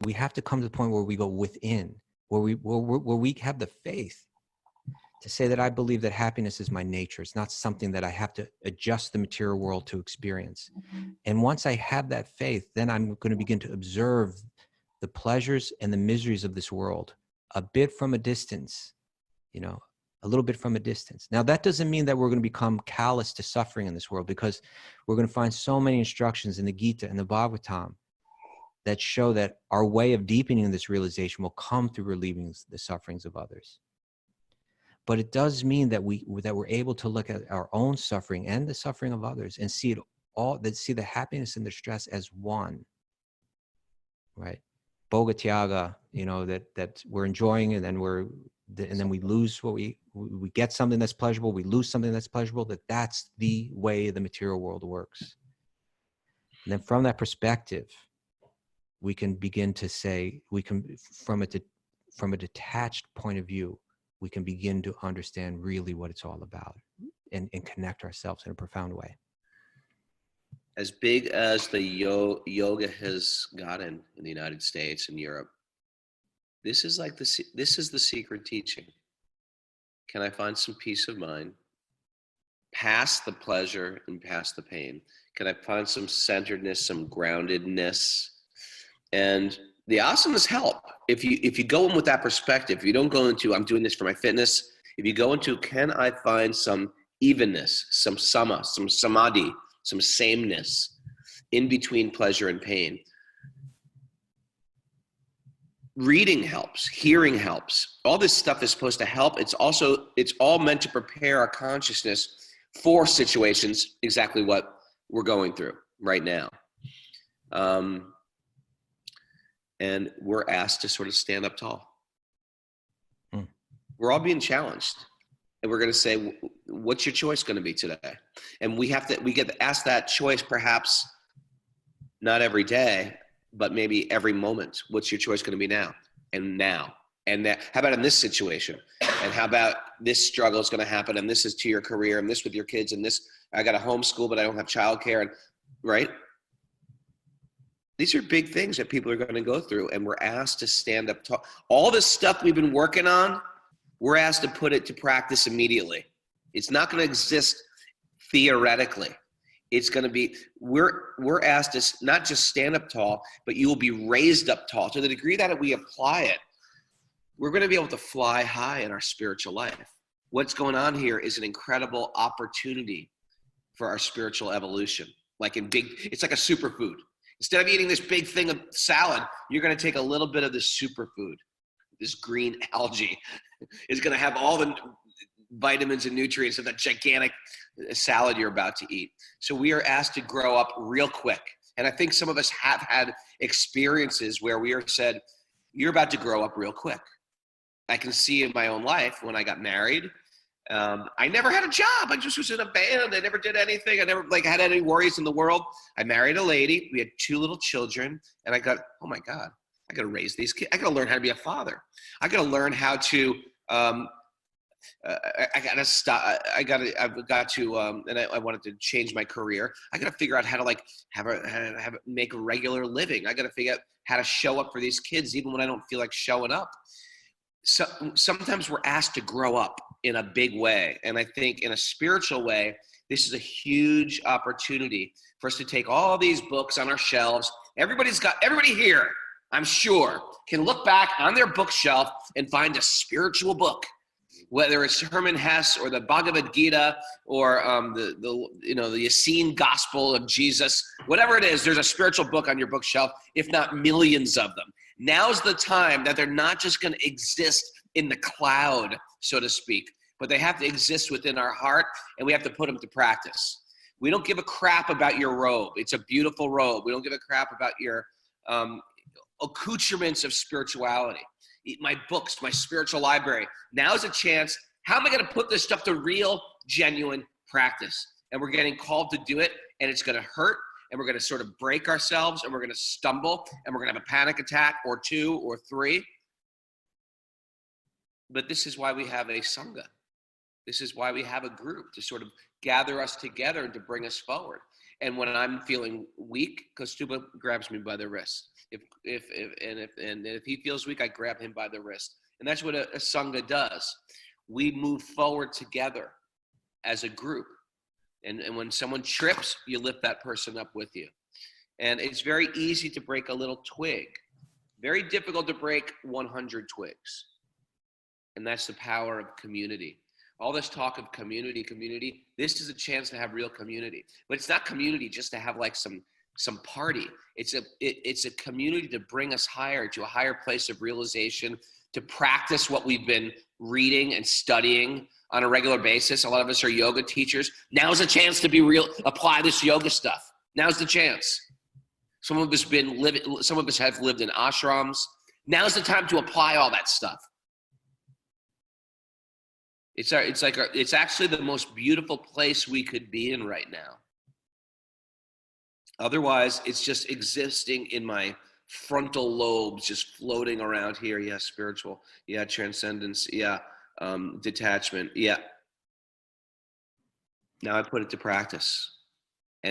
we have to come to the point where we go within, where we have the faith to say that I believe that happiness is my nature. It's not something that I have to adjust the material world to experience. And once I have that faith, then I'm going to begin to observe the pleasures and the miseries of this world a bit from a distance, you know, a little bit from a distance. Now, that doesn't mean that we're going to become callous to suffering in this world, because we're going to find so many instructions in the Gita and the Bhagavatam that show that our way of deepening this realization will come through relieving the sufferings of others. But it does mean that we're able to look at our own suffering and the suffering of others and see see the happiness and the stress as one, right? Bhoga Tyaga, you know, that we're enjoying, and then we lose what we get something that's pleasurable, we lose something that's pleasurable. That's the way the material world works. And then from that perspective, we can begin to say, from a detached point of view, we can begin to understand really what it's all about and connect ourselves in a profound way. As big as the yoga has gotten in the United States and Europe, this is the secret teaching. Can I find some peace of mind past the pleasure and past the pain? Can I find some centeredness, some groundedness? And the asanas help. If you go in with that perspective, if you don't go into, I'm doing this for my fitness, if you go into, can I find some evenness, some sama, some samadhi, some sameness in between pleasure and pain? Reading helps, hearing helps. All this stuff is supposed to help. It's all meant to prepare our consciousness for situations exactly what we're going through right now. And we're asked to sort of stand up tall. We're all being challenged. And we're going to say, what's your choice going to be today? And we get to ask that choice, perhaps not every day, but maybe every moment. What's your choice going to be now? And now. And that, how about in this situation? And how about this struggle is going to happen? And this is to your career, and this with your kids, and this, I got to homeschool, but I don't have childcare, and right? These are big things that people are going to go through, and we're asked to stand up tall. All this stuff we've been working on, we're asked to put it to practice immediately. It's not going to exist theoretically. It's going to be, we're asked to not just stand up tall, but you will be raised up tall. To the degree that we apply it, we're going to be able to fly high in our spiritual life. What's going on here is an incredible opportunity for our spiritual evolution. It's like a superfood. Instead of eating this big thing of salad, you're going to take a little bit of this superfood. This green algae is going to have all the vitamins and nutrients of that gigantic salad you're about to eat. So we are asked to grow up real quick. And I think some of us have had experiences where we are said, you're about to grow up real quick. I can see in my own life when I got married, I never had a job. I just was in a band. I never did anything. I never had any worries in the world. I married a lady. We had 2 little children. And I got, oh my God, I got to raise these kids. I got to learn how to be a father. I got to learn how to, I wanted to change my career. I got to figure out how to make a regular living. I got to figure out how to show up for these kids, even when I don't feel like showing up. So sometimes we're asked to grow up in a big way. And I think in a spiritual way, this is a huge opportunity for us to take all these books on our shelves. Everybody here, I'm sure, can look back on their bookshelf and find a spiritual book, whether it's Hermann Hesse or the Bhagavad Gita or the Essene Gospel of Jesus, whatever it is, there's a spiritual book on your bookshelf, if not millions of them. Now's the time that they're not just going to exist in the cloud, so to speak, but they have to exist within our heart, and we have to put them to practice. We don't give a crap about your robe. It's a beautiful robe. We don't give a crap about your accoutrements of spirituality. My books, my spiritual library. Now's a chance. How am I going to put this stuff to real, genuine practice? And we're getting called to do it, and it's going to hurt, and we're going to sort of break ourselves, and we're going to stumble, and we're going to have a panic attack or 2 or 3. But this is why we have a Sangha. This is why we have a group to sort of gather us together and to bring us forward. And when I'm feeling weak, Kostuba grabs me by the wrist. If he feels weak, I grab him by the wrist. And that's what a Sangha does. We move forward together as a group. And when someone trips, you lift that person up with you. And it's very easy to break a little twig. Very difficult to break 100 twigs. And that's the power of community. All this talk of community, this is a chance to have real community. But it's not community just to have like some party. It's a community to bring us higher, to a higher place of realization, to practice what we've been reading and studying on a regular basis. A lot of us are yoga teachers. Now's a chance to be real, apply this yoga stuff. Now's the chance. Some of us have lived in ashrams. Now's the time to apply all that stuff. It's actually the most beautiful place we could be in right now. Otherwise, it's just existing in my frontal lobes, just floating around here. Yeah, spiritual. Yeah, transcendence. Yeah, detachment. Yeah. Now I put it to practice.